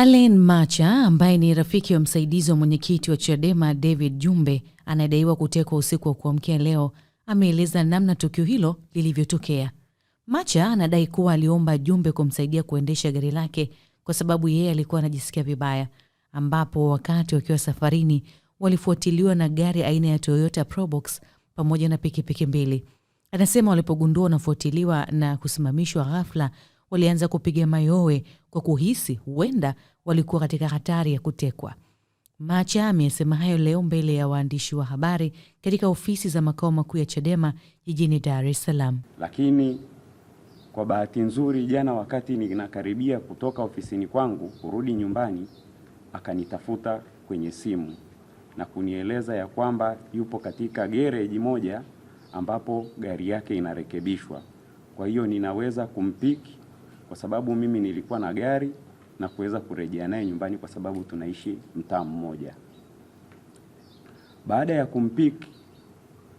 Allen Macha ambaye ni rafiki wa msaidizi wa mwenyekiti wa Chadema David Jumbe anayedaiwa kutekwa usiku wa kuamkia leo ameeleza namna tukio hilo lilivyotokea. Macha anadai kuwa aliomba Jumbe kumsaidia kuendesha gari lake kwa sababu yeye alikuwa anajisikia vibaya, ambapo wakati wakiwa safarini walifuatiliwa na gari aina ya Toyota Probox pamoja na pikipiki mbili. Anasema walipogundua wanafuatiliwa na kusimamishwa ghafla, walianza kupiga mayowe kwa kuhisi huenda walikuwa katika hatari ya kutekwa. Macha amesema hayo leo mbele ya waandishi wa habari katika ofisi za makao makuu ya Chadema jijini Dar es Salaam. Lakini kwa bahati nzuri, jana wakati ninakaribia kutoka ofisini kwangu kurudi nyumbani, akanitafuta kwenye simu na kunieleza ya kwamba yupo katika gereji moja ambapo gari yake inarekebishwa. Kwa hiyo ninaweza kumpiki kwa sababu mimi nilikuwa na gari na kuweza kurejea naye nyumbani kwa sababu tunaishi mtaa mmoja. Baada ya kumpiki,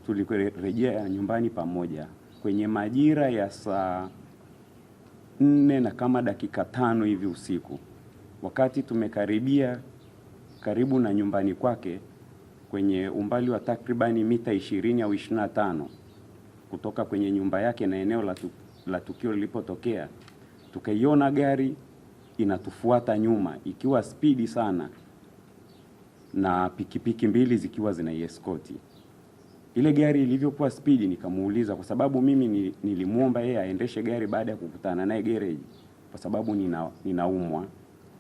tulirejea nyumbani pamoja kwenye majira ya saa 4 na kama dakika 5 hivi usiku. Wakati tumekaribia karibu na nyumbani kwake kwenye umbali wa takribani mita 20 au 25 kutoka kwenye nyumba yake na eneo la tukio lilipotokea, tukaiona gari inatufuata nyuma ikiwa spidi sana na pikipiki mbili zikiwa zinaieskoti. Ile gari ilivyokuwa spidi, nikamuuliza kwa sababu mimi nilimuomba yeye aendeshe gari baada ya kukutana naye garage kwa sababu ninaumwa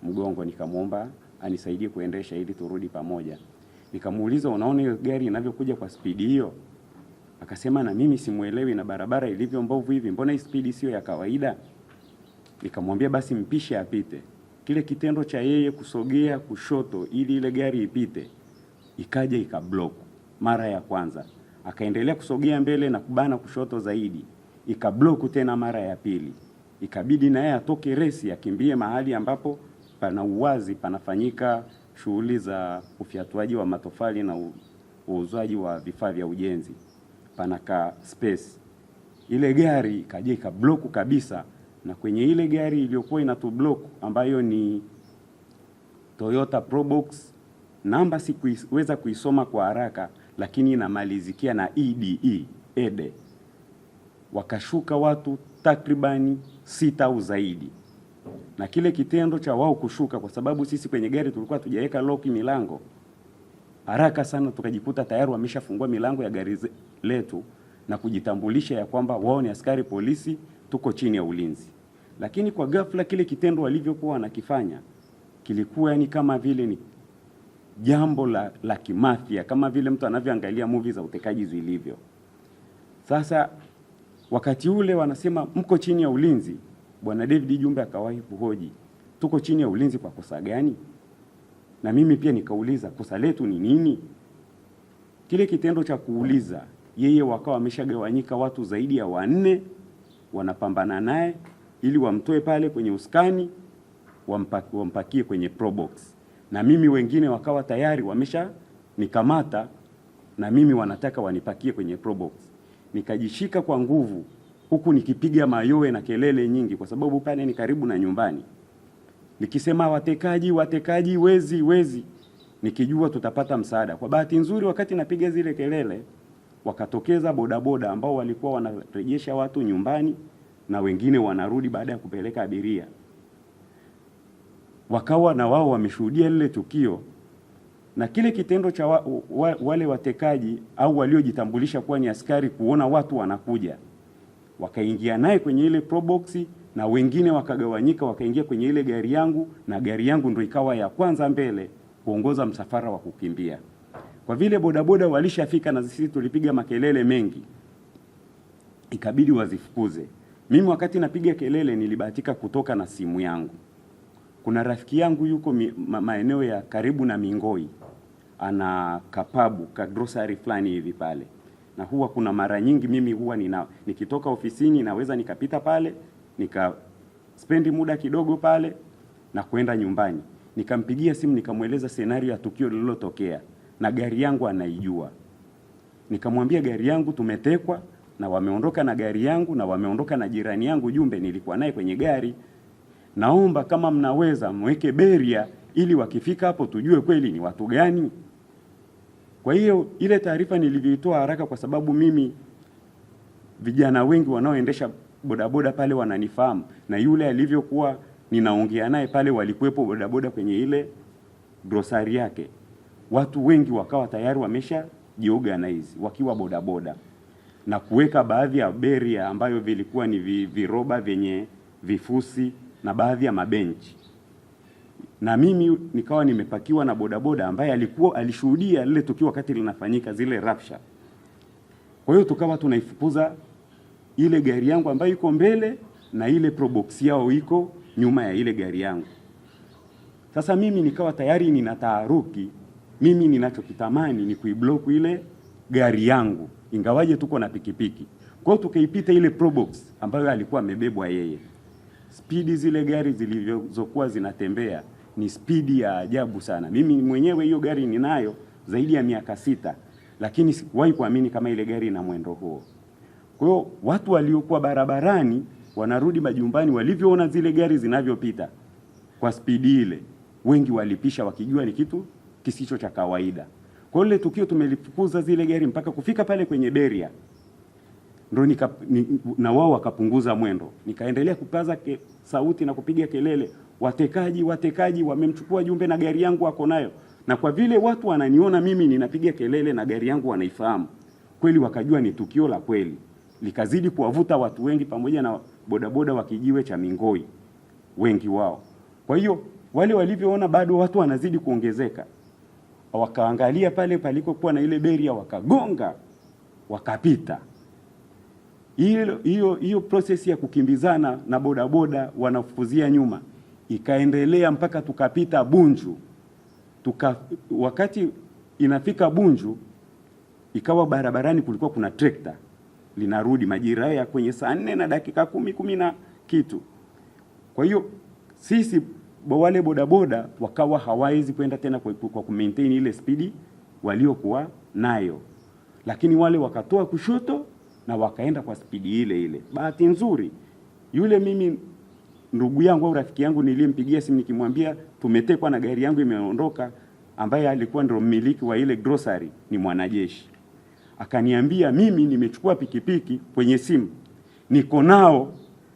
mgongo, nikamuomba anisaidie kuendesha ili turudi pamoja. Nikamuuliza, unaona hiyo gari inavyokuja kwa spidi hiyo? Akasema, na mimi simuelewi, na barabara ilivyo mbovu hivi, mbona hii spidi sio ya kawaida? Nikamwambia basi mpishe apite. Kile kitendo cha yeye kusogea kushoto ili ile gari ipite, ikaja ikablock mara ya kwanza. Akaendelea kusogea mbele na kubana kushoto zaidi, ikablock tena mara ya pili. Ikabidi na yeye atoke resi akimbie mahali ambapo pana uwazi, panafanyika shughuli za ufyatuaji wa matofali na uuzaji wa vifaa vya ujenzi, panaka space. Ile gari ikaja ikablock kabisa, na kwenye ile gari iliyokuwa inatublock ambayo ni Toyota Probox, namba sikuweza kuisoma kwa haraka, lakini inamalizikia na EDE. Wakashuka watu takribani 6 au zaidi. Na kile kitendo cha wao kushuka, kwa sababu sisi kwenye gari tulikuwa tujaweka lock milango, haraka sana tukajikuta tayari wameshafungua milango ya gari letu na kujitambulisha ya kwamba wao ni askari polisi, tuko chini ya ulinzi. Lakini kwa ghafla kile kitendo walivyokuwa wanakifanya kilikuwa yani kama vile ni jambo la kimafia, kama vile mtu anavyoangalia movie za utekaji zilivyo. Sasa wakati ule wanasema mko chini ya ulinzi, Bwana David Jumbe akawahi kuhoji, tuko chini ya ulinzi kwa kosa gani? Na mimi pia nikauliza kosa letu ni nini? Kile kitendo cha kuuliza, yeye wakawa wameshagawanyika watu zaidi ya 4 wanapambana naye ili wamtoe pale kwenye uskani wampakie kwenye Probox. Na mimi wengine wakawa tayari wamesha nikamata na mimi wanataka wanipakie kwenye Probox. Nikajishika kwa nguvu huku nikipiga mayowe na kelele nyingi kwa sababu pale ni karibu na nyumbani. Nikisema watekaji, wezi, nikijua tutapata msaada. Kwa bahati nzuri wakati napiga zile kelele, wakatokeza bodaboda ambao walikuwa wanarejesha watu nyumbani na wengine wanarudi baada ya kupeleka abiria. Wakawa na wao wameshuhudia lile tukio, na kile kitendo cha wale watekaji au waliojitambulisha kuwa ni askari kuona watu wanakuja, wakaingia naye kwenye ile Probox na wengine wakagawanyika wakaingia kwenye ile gari yangu, na gari yangu ndio ikawa ya kwanza mbele kuongoza msafara wa kukimbia. Kwa vile bodaboda walishafika na sisi tulipiga makelele mengi, ikabidi wazifukuze. Mimi wakati napiga kelele nilibahatika kutoka na simu yangu. Kuna rafiki yangu yuko maeneo ya karibu na Mingoi, ana kapabu ka grocery fulani hivi pale, na huwa kuna mara nyingi mimi huwa nikitoka ofisini naweza nikapita pale spendi muda kidogo pale na kwenda nyumbani. Nikampigia simu nikamweleza scenario ya tukio lililotokea na gari yangu anaijua. Nikamwambia gari yangu tumetekwa na wameondoka na gari yangu na wameondoka na jirani yangu Jumbe nilikuwa naye kwenye gari. naomba kama mnaweza mweke beria ili wakifika hapo tujue kweli ni watu gani. Kwa hiyo ile taarifa nilivyoitoa haraka, kwa sababu mimi vijana wengi wanaoendesha bodaboda pale wananifahamu, na yule alivyokuwa ninaongea naye pale walikuwepo bodaboda kwenye ile grocery yake. Watu wengi wakawa tayari wamesha jiorganize wakiwa bodaboda na kuweka baadhi ya beria ambayo vilikuwa ni viroba vyenye vifusi na baadhi ya mabenchi. Na mimi nikawa nimepakiwa na bodaboda ambaye alishuhudia lile tukio wakati linafanyika, zile rapsha. Kwa hiyo tukawa tunaifukuza ile gari yangu ambayo iko mbele na ile probox yao iko nyuma ya ile gari yangu. Sasa mimi nikawa tayari nina taharuki. Mimi ninachokitamani ni kuiblock ile gari yangu, ingawaje tuko na pikipiki. Kwa hiyo tukaipita ile probox ambayo alikuwa amebebwa yeye. Spidi zile gari zilizokuwa zinatembea ni spidi ya ajabu sana. Mimi mwenyewe hiyo gari ninayo zaidi ya miaka 6, lakini sikuwahi kuamini kama ile gari ina mwendo huo. Kwa hiyo watu waliokuwa barabarani wanarudi majumbani, walivyoona zile gari zinavyopita kwa spidi ile, wengi walipisha wakijua ni kitu kisicho cha kawaida. Kwa ile tukio tumelifukuza zile gari mpaka kufika pale kwenye beria, ndio na wao wakapunguza mwendo. Nikaendelea kupaza sauti na kupiga kelele, watekaji wamemchukua Jumbe na gari yangu wako nayo. Na kwa vile watu wananiona mimi ninapiga kelele na gari yangu wanaifahamu, kweli wakajua ni tukio la kweli. Likazidi kuwavuta watu wengi pamoja na bodaboda wa Kijiwe cha Mingoi wengi wao. Kwa hiyo wale walivyoona bado watu wanazidi kuongezeka, wakaangalia pale palikokuwa na ile beria, wakagonga, wakapita. Hiyo process ya kukimbizana na bodaboda wanafukuzia nyuma ikaendelea mpaka tukapita Bunju. Wakati inafika Bunju, ikawa barabarani kulikuwa kuna trekta linarudi majira ya kwenye saa 4 na dakika 10 na kitu. Kwa hiyo sisi wale bodaboda wakawa hawawezi kwenda tena kwa kumaintain ile spidi waliokuwa nayo, lakini wale wakatoa kushoto na wakaenda kwa spidi ile ile. Bahati nzuri yule mimi ndugu yangu au rafiki yangu nilimpigia simu nikimwambia tumetekwa na gari yangu imeondoka, ambaye alikuwa ndio mmiliki wa ile grocery, ni mwanajeshi. Akaniambia mimi nimechukua pikipiki kwenye simu, niko nao,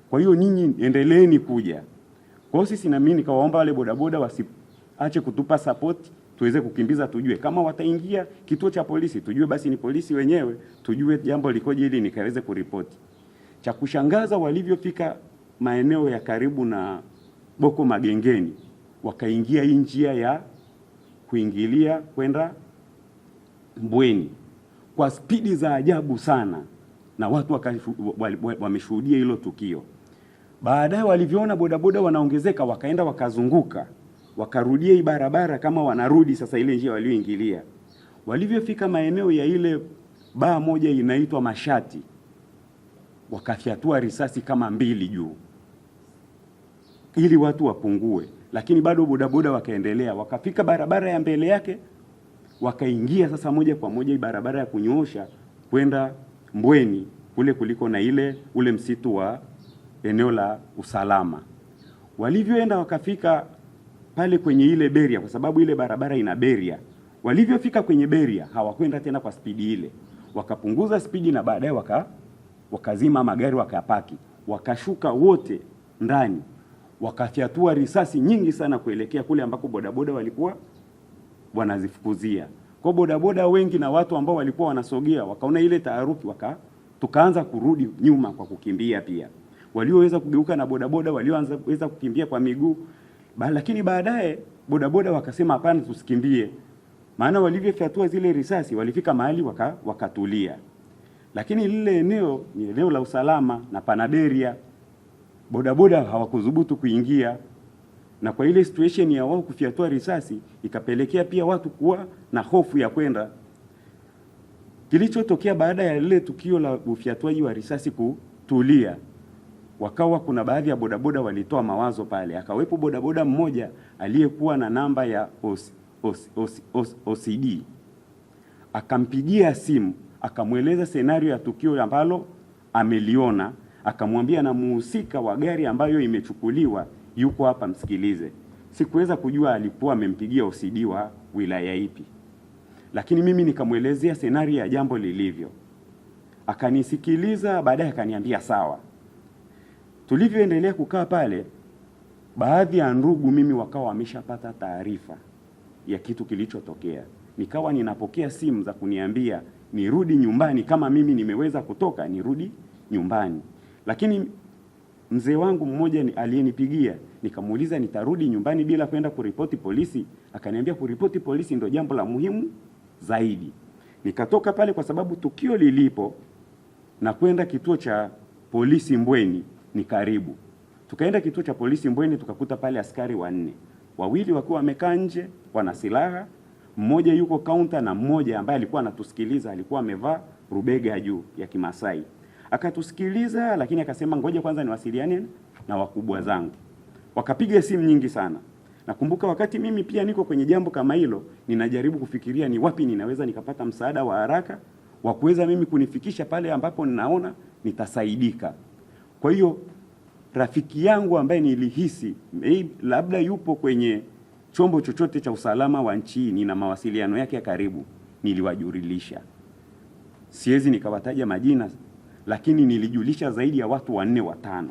kwa hiyo nyinyi endeleeni kuja. Kwa hiyo sisi na mimi nikawaomba wale bodaboda wasiache kutupa support, tuweze kukimbiza, tujue kama wataingia kituo cha polisi tujue basi ni polisi wenyewe, tujue jambo likoje ili nikaweze kuripoti. Cha kushangaza, walivyofika maeneo ya karibu na Boko Magengeni, wakaingia hii njia ya kuingilia kwenda Mbweni kwa spidi za ajabu sana, na watu wameshuhudia hilo tukio. Baadaye walivyoona bodaboda wanaongezeka, wakaenda wakazunguka, wakarudia hii barabara kama wanarudi sasa ile njia walioingilia. Walivyofika maeneo ya ile baa moja inaitwa Mashati, wakafyatua risasi kama 2 juu ili watu wapungue, lakini bado bodaboda wakaendelea. Wakafika barabara ya mbele yake, wakaingia sasa moja kwa moja barabara ya kunyoosha kwenda Mbweni kule kuliko na ule msitu wa eneo la usalama. Walivyoenda wakafika pale kwenye ile beria, kwa sababu ile barabara ina beria. Walivyofika kwenye beria hawakwenda tena kwa spidi ile, wakapunguza spidi na baadaye wakazima magari, wakapaki, wakashuka wote ndani, wakafyatua risasi nyingi sana kuelekea kule ambako bodaboda walikuwa wanazifukuzia. Kwa bodaboda wengi na watu ambao walikuwa wanasogea wakaona ile taharuki, tukaanza kurudi nyuma kwa kukimbia pia. Walioweza kugeuka na bodaboda, walioweza kukimbia kwa miguu. Lakini baadaye bodaboda wakasema hapana, tusikimbie. Maana walivyofyatua zile risasi walifika mahali wakatulia. Lakini lile eneo ni eneo la usalama na panaberia. Bodaboda hawakudhubutu kuingia, na kwa ile situation ya wao kufyatua risasi ikapelekea pia watu kuwa na hofu ya kwenda. Kilichotokea baada ya lile tukio la ufyatuaji wa risasi kutulia, wakawa kuna baadhi ya bodaboda walitoa mawazo pale. Akawepo bodaboda mmoja aliyekuwa na namba ya OCD, akampigia simu akamweleza scenario ya tukio ambalo ameliona, akamwambia na muhusika wa gari ambayo imechukuliwa yuko hapa, msikilize. Sikuweza kujua alikuwa amempigia OCD wa wilaya ipi, lakini mimi nikamwelezea scenario ya jambo lilivyo. Akanisikiliza, baadaye akaniambia sawa. Tulivyoendelea kukaa pale, baadhi ya ndugu mimi wakawa wameshapata taarifa ya kitu kilichotokea. Nikawa ninapokea simu za kuniambia nirudi nyumbani, kama mimi nimeweza kutoka nirudi nyumbani. Lakini mzee wangu mmoja aliyenipigia, nikamuuliza nitarudi nyumbani bila kwenda kuripoti polisi? Akaniambia kuripoti polisi ndio jambo la muhimu zaidi. Nikatoka pale kwa sababu tukio lilipo na kwenda kituo cha polisi Mbweni ni karibu. Tukaenda kituo cha polisi Mbweni, tukakuta pale askari 4. Wawili wakiwa wamekaa nje wana silaha, mmoja yuko kaunta na mmoja ambaye alikuwa anatusikiliza alikuwa amevaa rubega juu ya Kimasai. Akatusikiliza, lakini akasema ngoja kwanza niwasiliane na wakubwa zangu. Wakapiga simu nyingi sana. Nakumbuka wakati mimi pia niko kwenye jambo kama hilo, ninajaribu kufikiria ni wapi ninaweza nikapata msaada wa haraka wa kuweza mimi kunifikisha pale ambapo ninaona nitasaidika. Kwa hiyo rafiki yangu ambaye nilihisi labda yupo kwenye chombo chochote cha usalama wa nchi, nina mawasiliano yake ya karibu, niliwajulisha. Siwezi nikawataja majina, lakini nilijulisha zaidi ya watu 4 5.